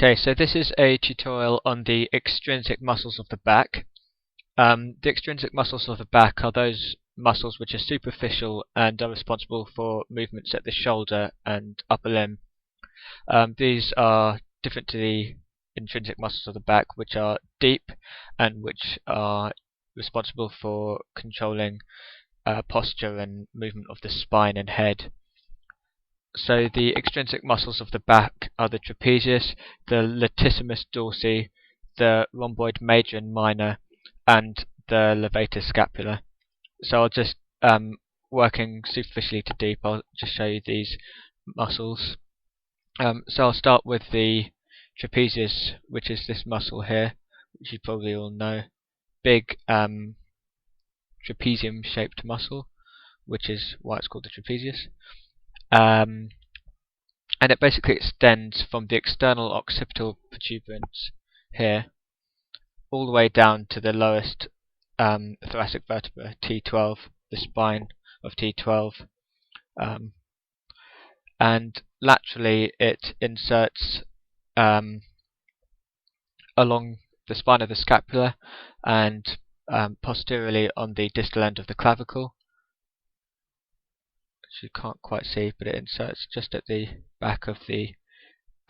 Okay, so this is a tutorial on the extrinsic muscles of the back. The extrinsic muscles of the back are those muscles which are superficial and are responsible for movements at the shoulder and upper limb. These are different to the intrinsic muscles of the back, which are deep and which are responsible for controlling posture and movement of the spine and head. So the extrinsic muscles of the back are the trapezius, the latissimus dorsi, the rhomboid major and minor, and the levator scapula. So I'll just, working superficially to deep, I'll just show you these muscles. So I'll start with the trapezius, which is this muscle here, which you probably all know. Big trapezium shaped muscle, which is why it's called the trapezius. And it basically extends from the external occipital protuberance here all the way down to the lowest thoracic vertebra, T12, the spine of T12, and laterally it inserts along the spine of the scapula and posteriorly on the distal end of the clavicle. You can't quite see, but it inserts just at the back of the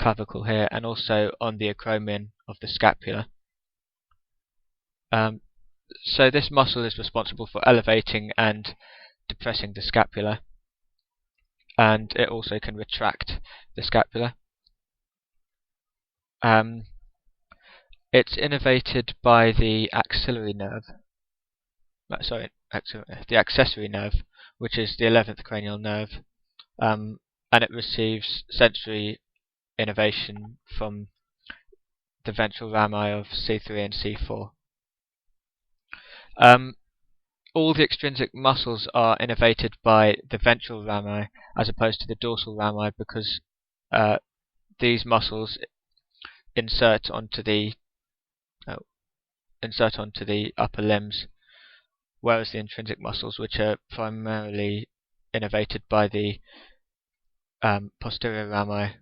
clavicle here, and also on the acromion of the scapula. So this muscle is responsible for elevating and depressing the scapula, and it also can retract the scapula. It's innervated by the axillary nerve. The accessory nerve, which is the 11th cranial nerve, and it receives sensory innervation from the ventral rami of C3 and C4. All the extrinsic muscles are innervated by the ventral rami as opposed to the dorsal rami, because these muscles insert onto the upper limbs, whereas the intrinsic muscles, which are primarily innervated by the posterior rami,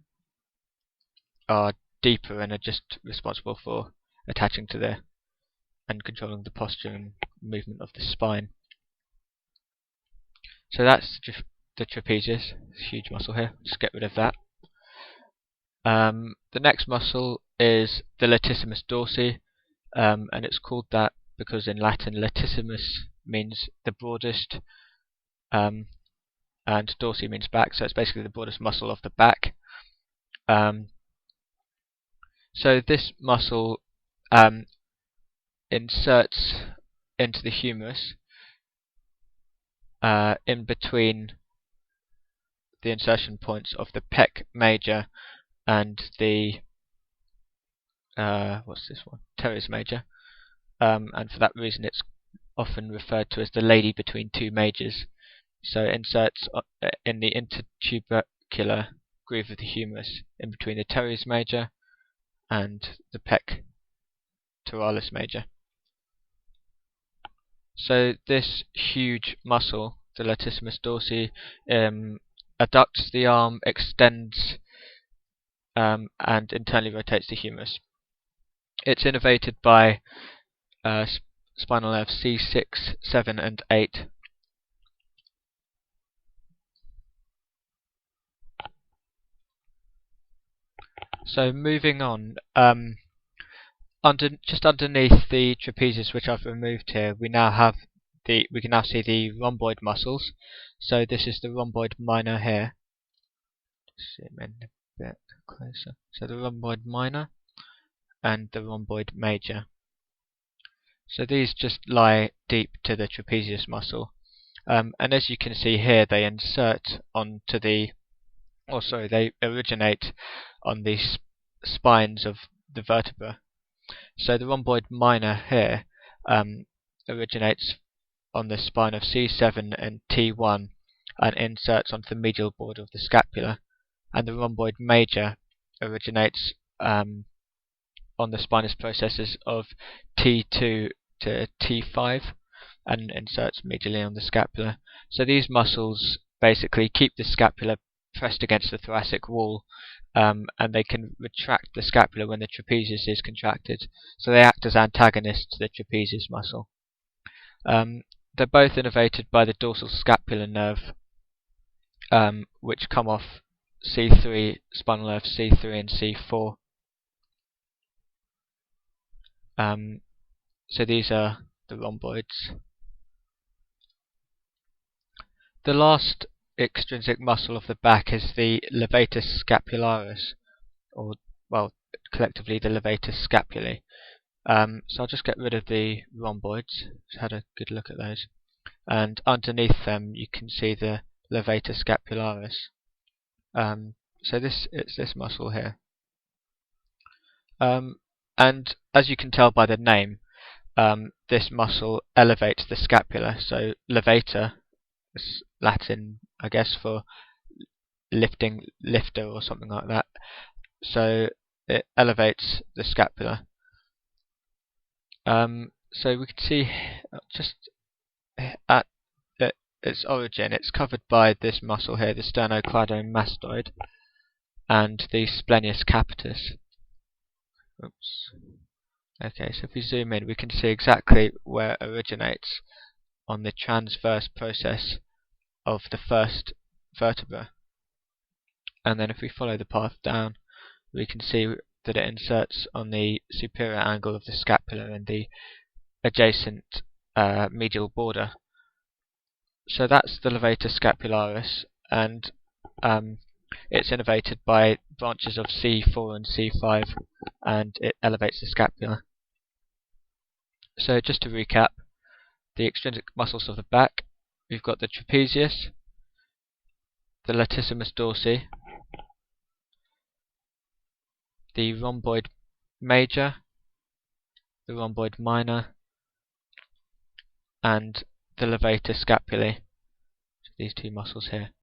are deeper and are just responsible for attaching to and controlling the posture and movement of the spine. So that's the trapezius, huge muscle here, just get rid of that. The next muscle is the latissimus dorsi, and it's called that because in Latin latissimus means the broadest, and dorsi means back, so it's basically the broadest muscle of the back. So this muscle inserts into the humerus in between the insertion points of the pec major and the teres major, and for that reason it's often referred to as the lady between two majors. So it inserts in the intertubercular groove of the humerus in between the teres major and the pectoralis major. So this huge muscle, the latissimus dorsi, adducts the arm, extends, and internally rotates the humerus. It's innervated by spinal nerves C6, 7 and 8. So moving on, just underneath the trapezius, which I've removed here, we can now see the rhomboid muscles. So this is the rhomboid minor here. Zoom in a bit closer. So the rhomboid minor and the rhomboid major. So these just lie deep to the trapezius muscle, and as you can see here, they insert onto they originate on the spines of the vertebra. So the rhomboid minor here originates on the spine of C7 and T1 and inserts onto the medial border of the scapula, and the rhomboid major originates on the spinous processes of T2 to T5 and inserts medially on the scapula. So these muscles basically keep the scapula pressed against the thoracic wall and they can retract the scapula when the trapezius is contracted. So they act as antagonists to the trapezius muscle. They're both innervated by the dorsal scapular nerve, which come off C3, spinal nerve C3 and C4. So these are the rhomboids. The last extrinsic muscle of the back is the levator scapularis, or, well, collectively the levator scapulae. So I'll just get rid of the rhomboids. Just had a good look at those. And underneath them you can see the levator scapularis. So it's this muscle here. And as you can tell by the name, this muscle elevates the scapula. So levator is Latin, I guess, for lifter or something like that. So it elevates the scapula. So we can see just at its origin, it's covered by this muscle here, the sternocleidomastoid, and the splenius capitis. Oops. Okay, so if we zoom in, we can see exactly where it originates on the transverse process of the first vertebra. And then if we follow the path down, we can see that it inserts on the superior angle of the scapula and the adjacent medial border. So that's the levator scapularis, and it's innervated by branches of C4 and C5, and it elevates the scapula. So just to recap, the extrinsic muscles of the back, we've got the trapezius, the latissimus dorsi, the rhomboid major, the rhomboid minor, and the levator scapulae, these two muscles here.